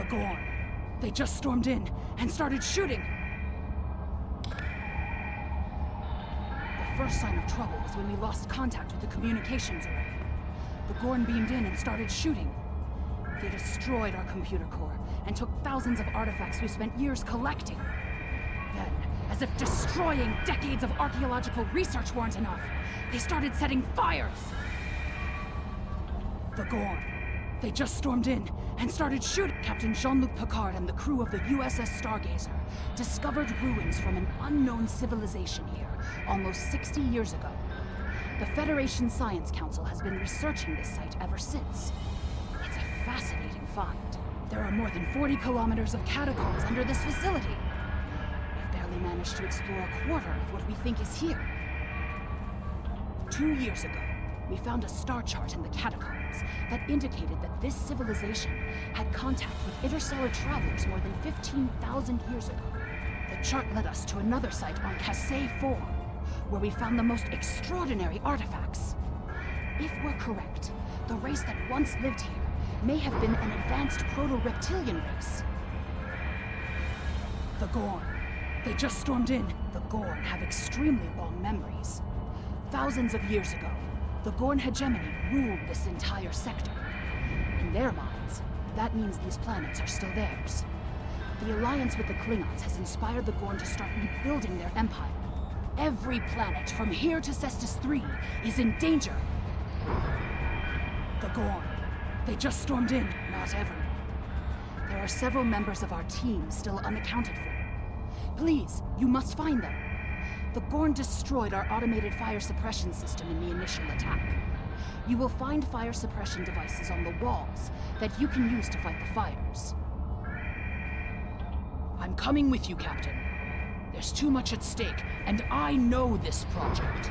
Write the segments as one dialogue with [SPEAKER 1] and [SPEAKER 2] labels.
[SPEAKER 1] The Gorn. They just stormed in and started shooting. The first sign of trouble was when we lost contact with the communications array. The Gorn beamed in and started shooting. They destroyed our computer core and took thousands of artifacts we spent years collecting. Then, as if destroying decades of archaeological research weren't enough, they started setting fires! The Gorn. They just stormed in and started shooting. Captain Jean-Luc Picard and the crew of the USS Stargazer discovered ruins from an unknown civilization here almost 60 years ago. The Federation Science Council has been researching this site ever since. It's a fascinating find. There are more than 40 kilometers of catacombs under this facility. We've barely managed to explore a quarter of what we think is here. 2 years ago, we found a star chart in the catacombs that indicated that this civilization had contact with interstellar travelers more than 15,000 years ago. The chart led us to another site on Kassae IV, where we found the most extraordinary artifacts. If we're correct, the race that once lived here may have been an advanced proto-reptilian race. The Gorn. They just stormed in. The Gorn have extremely long memories. Thousands of years ago, the Gorn hegemony ruled this entire sector. In their minds, that means these planets are still theirs. The alliance with the Klingons has inspired the Gorn to start rebuilding their empire. Every planet from here to Cestus III is in danger. The Gorn. They just stormed in. Not everyone. There are several members of our team still unaccounted for. Please, you must find them. The Gorn destroyed our automated fire suppression system in the initial attack. You will find fire suppression devices on the walls that you can use to fight the fires. I'm coming with you, Captain. There's too much at stake, and I know this project.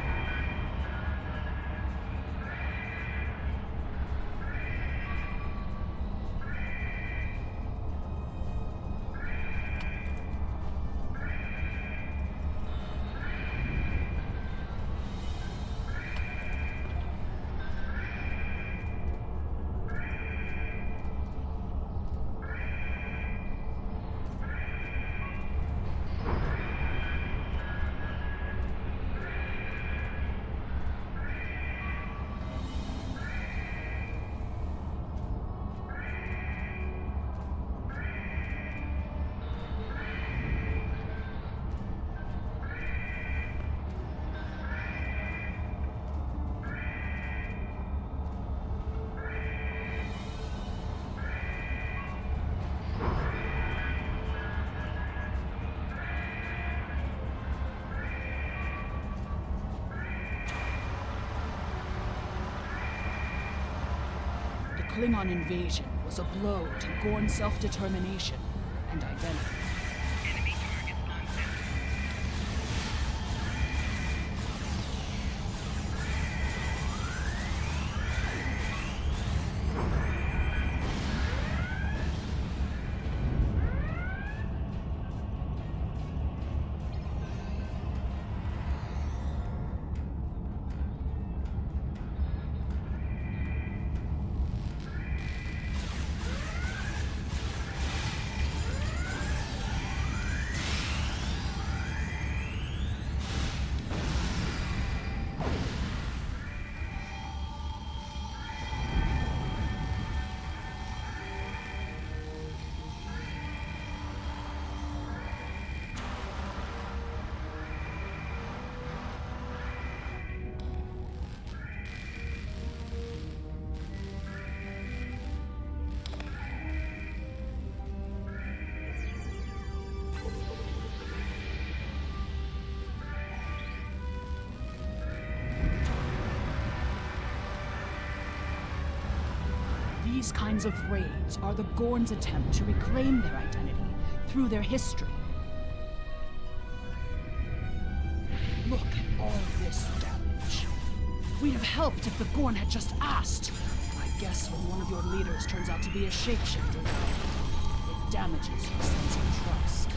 [SPEAKER 1] The Klingon invasion was a blow to Gorn self-determination and identity.
[SPEAKER 2] Enemy targets on center.
[SPEAKER 1] These kinds of raids are the Gorn's attempt to reclaim their identity through their history. Look at all this damage. We'd have helped if the Gorn had just asked. I guess when one of your leaders turns out to be a shapeshifter, it damages your sense of trust.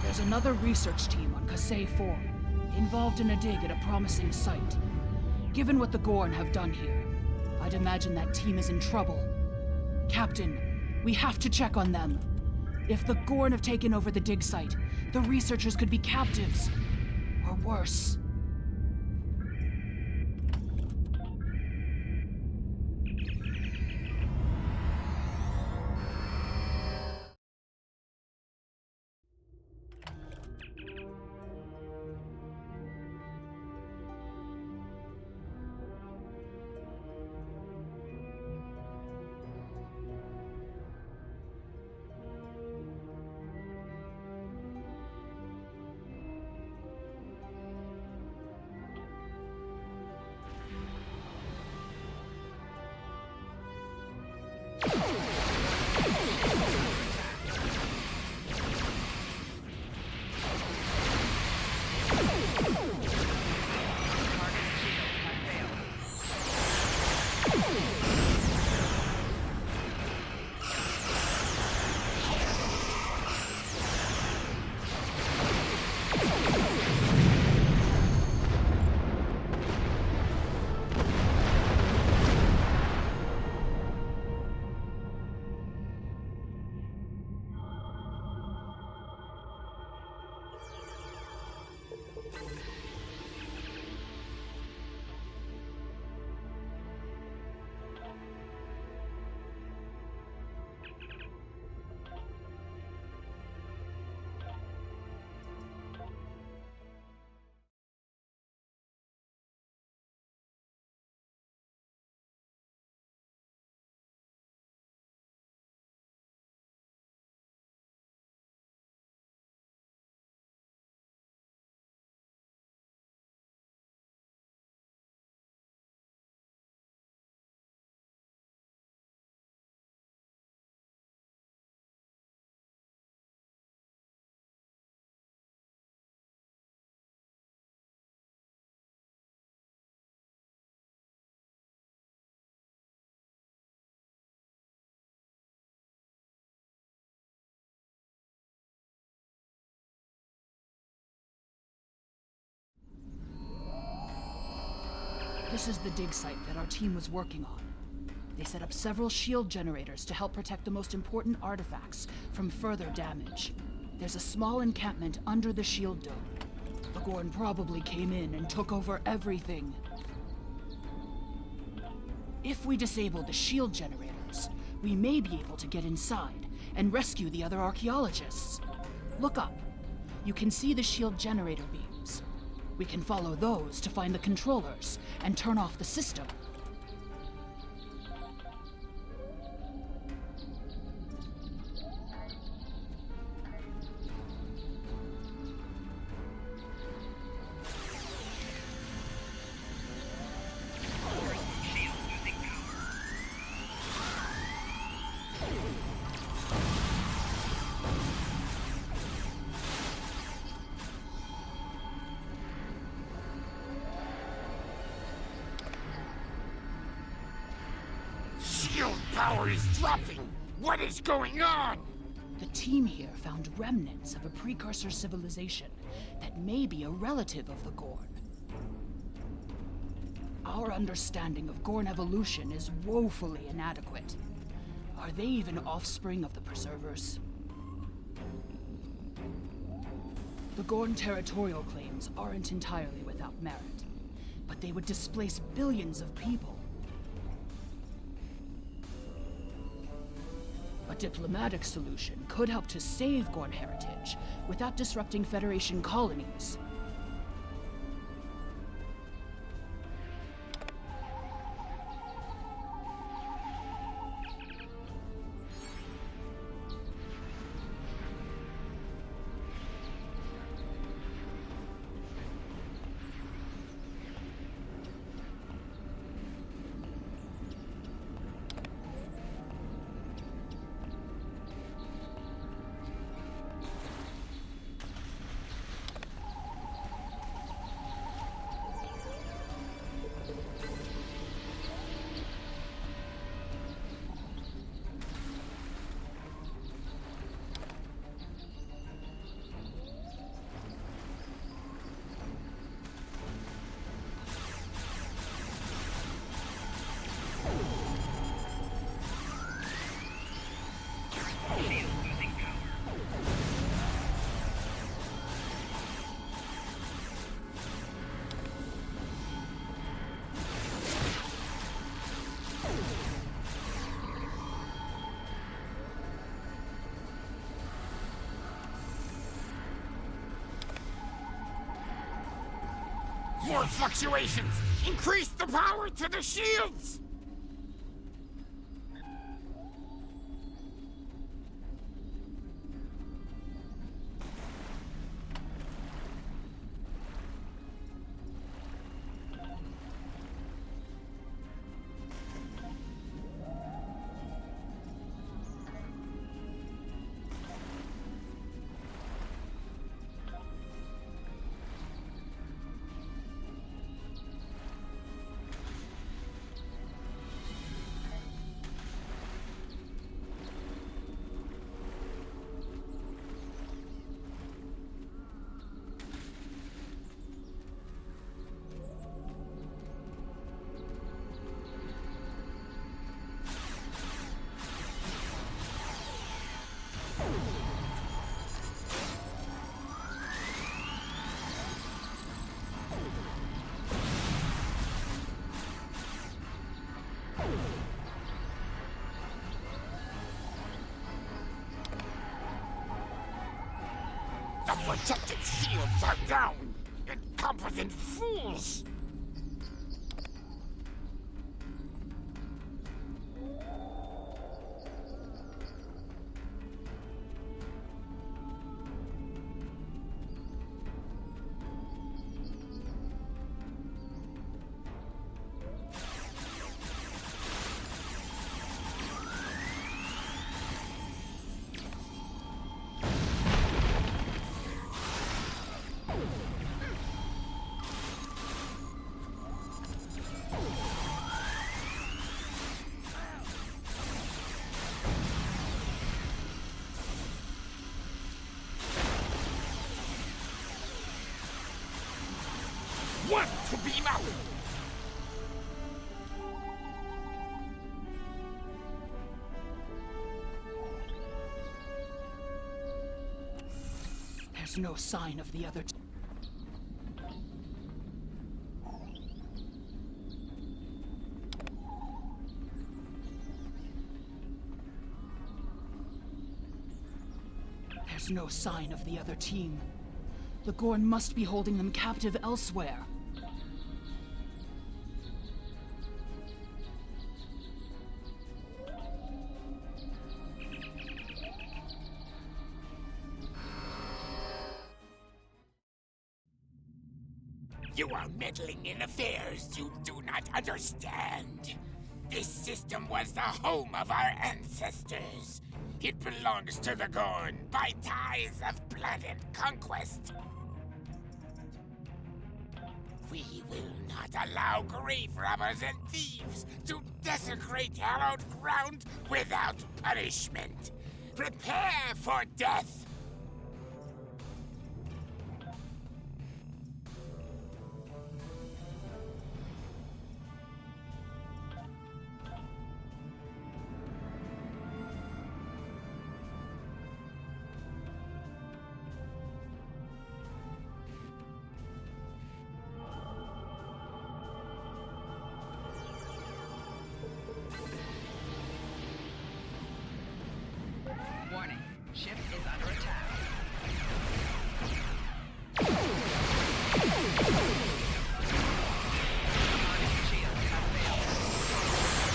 [SPEAKER 1] There's another research team on Kassae IV, involved in a dig at a promising site. Given what the Gorn have done here, I'd imagine that team is in trouble. Captain, we have to check on them. If the Gorn have taken over the dig site, the researchers could be captives. Or worse. This is the dig site that our team was working on. They set up several shield generators to help protect the most important artifacts from further damage. There's a small encampment under the shield dome. The Gorn probably came in and took over everything. If we disable the shield generators, we may be able to get inside and rescue the other archaeologists. Look up. You can see the shield generator beams. We can follow those to find the controllers and turn off the system.
[SPEAKER 3] Power is dropping! What is going on?
[SPEAKER 1] The team here found remnants of a precursor civilization that may be a relative of the Gorn. Our understanding of Gorn evolution is woefully inadequate. Are they even offspring of the Preservers? The Gorn territorial claims aren't entirely without merit, but they would displace billions of people. A diplomatic solution could help to save Gorn heritage without disrupting Federation colonies.
[SPEAKER 3] More fluctuations! Increase the power to the shields! The protected shields are down! Incompetent fools! One to beam out!
[SPEAKER 1] There's no sign of the other There's no sign of the other team. The Gorn must be holding them captive elsewhere.
[SPEAKER 3] You are meddling in affairs you do not understand. This system was the home of our ancestors. It belongs to the Gorn by ties of blood and conquest. We will not allow grave robbers and thieves to desecrate hallowed ground without punishment. Prepare for death!
[SPEAKER 2] Warning, ship is under attack. Shields have failed.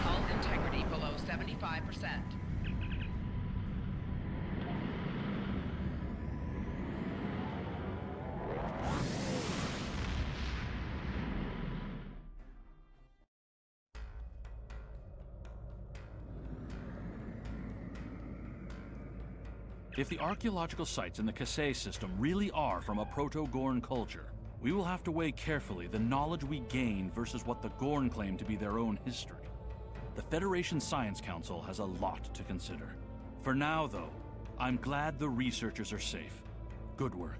[SPEAKER 2] Hull integrity below 75%.
[SPEAKER 4] If the archaeological sites in the Kassae system really are from a proto-Gorn culture, we will have to weigh carefully the knowledge we gain versus what the Gorn claim to be their own history. The Federation Science Council has a lot to consider. For now, though, I'm glad the researchers are safe. Good work.